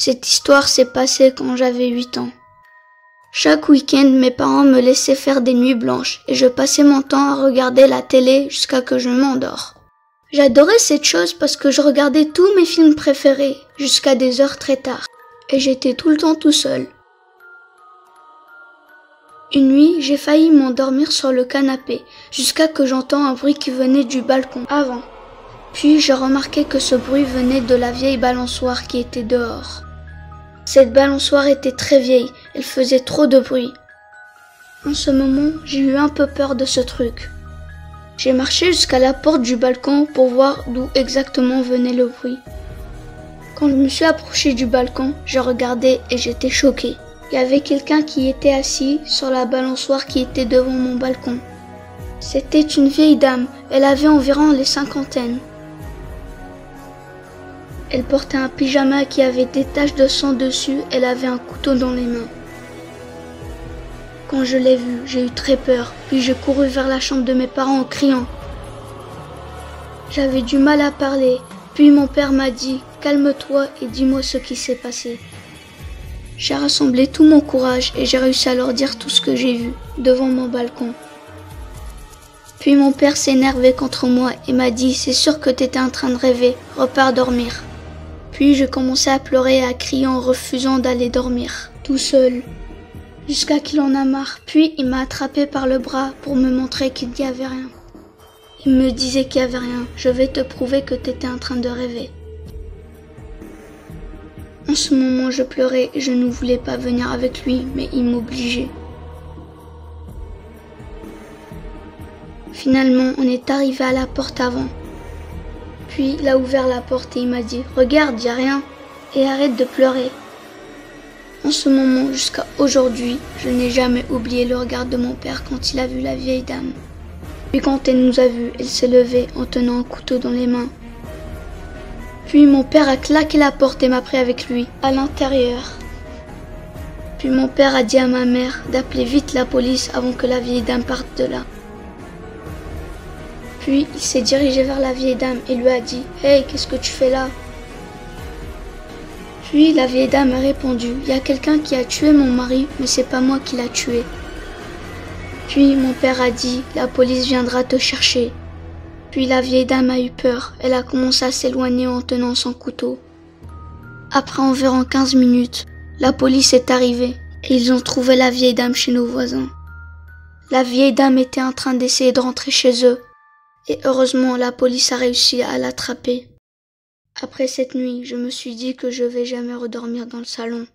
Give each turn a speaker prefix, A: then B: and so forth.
A: Cette histoire s'est passée quand j'avais 8 ans. Chaque week-end, mes parents me laissaient faire des nuits blanches et je passais mon temps à regarder la télé jusqu'à que je m'endors. J'adorais cette chose parce que je regardais tous mes films préférés jusqu'à des heures très tard et j'étais tout le temps tout seul. Une nuit, j'ai failli m'endormir sur le canapé jusqu'à que j'entends un bruit qui venait du balcon avant. Puis j'ai remarqué que ce bruit venait de la vieille balançoire qui était dehors. Cette balançoire était très vieille, elle faisait trop de bruit. En ce moment, j'ai eu un peu peur de ce truc. J'ai marché jusqu'à la porte du balcon pour voir d'où exactement venait le bruit. Quand je me suis approché du balcon, j'ai regardé et j'étais choquée. Il y avait quelqu'un qui était assis sur la balançoire qui était devant mon balcon. C'était une vieille dame, elle avait environ les cinquantaines. Elle portait un pyjama qui avait des taches de sang dessus, elle avait un couteau dans les mains. Quand je l'ai vue, j'ai eu très peur, puis j'ai couru vers la chambre de mes parents en criant. J'avais du mal à parler, puis mon père m'a dit « Calme-toi et dis-moi ce qui s'est passé ». J'ai rassemblé tout mon courage et j'ai réussi à leur dire tout ce que j'ai vu, devant mon balcon. Puis mon père s'est énervé contre moi et m'a dit « C'est sûr que t'étais en train de rêver, repars dormir ». Puis j'ai commencé à pleurer et à crier en refusant d'aller dormir, tout seul, jusqu'à qu'il en a marre. Puis il m'a attrapé par le bras pour me montrer qu'il n'y avait rien. Il me disait qu'il n'y avait rien, je vais te prouver que t'étais en train de rêver. En ce moment, je pleurais et je ne voulais pas venir avec lui, mais il m'obligeait. Finalement, on est arrivé à la porte avant. Puis il a ouvert la porte et il m'a dit « Regarde, y a rien, et arrête de pleurer ». En ce moment, jusqu'à aujourd'hui, je n'ai jamais oublié le regard de mon père quand il a vu la vieille dame. Puis quand elle nous a vus, elle s'est levée en tenant un couteau dans les mains. Puis mon père a claqué la porte et m'a pris avec lui, à l'intérieur. Puis mon père a dit à ma mère d'appeler vite la police avant que la vieille dame parte de là. Puis il s'est dirigé vers la vieille dame et lui a dit « Hey, qu'est-ce que tu fais là ?» Puis la vieille dame a répondu « Il y a quelqu'un qui a tué mon mari, mais c'est pas moi qui l'a tué. » Puis mon père a dit « La police viendra te chercher. » Puis la vieille dame a eu peur, elle a commencé à s'éloigner en tenant son couteau. Après environ 15 minutes, la police est arrivée et ils ont trouvé la vieille dame chez nos voisins. La vieille dame était en train d'essayer de rentrer chez eux et heureusement la police a réussi à l'attraper. Après cette nuit, je me suis dit que je vais jamais redormir dans le salon.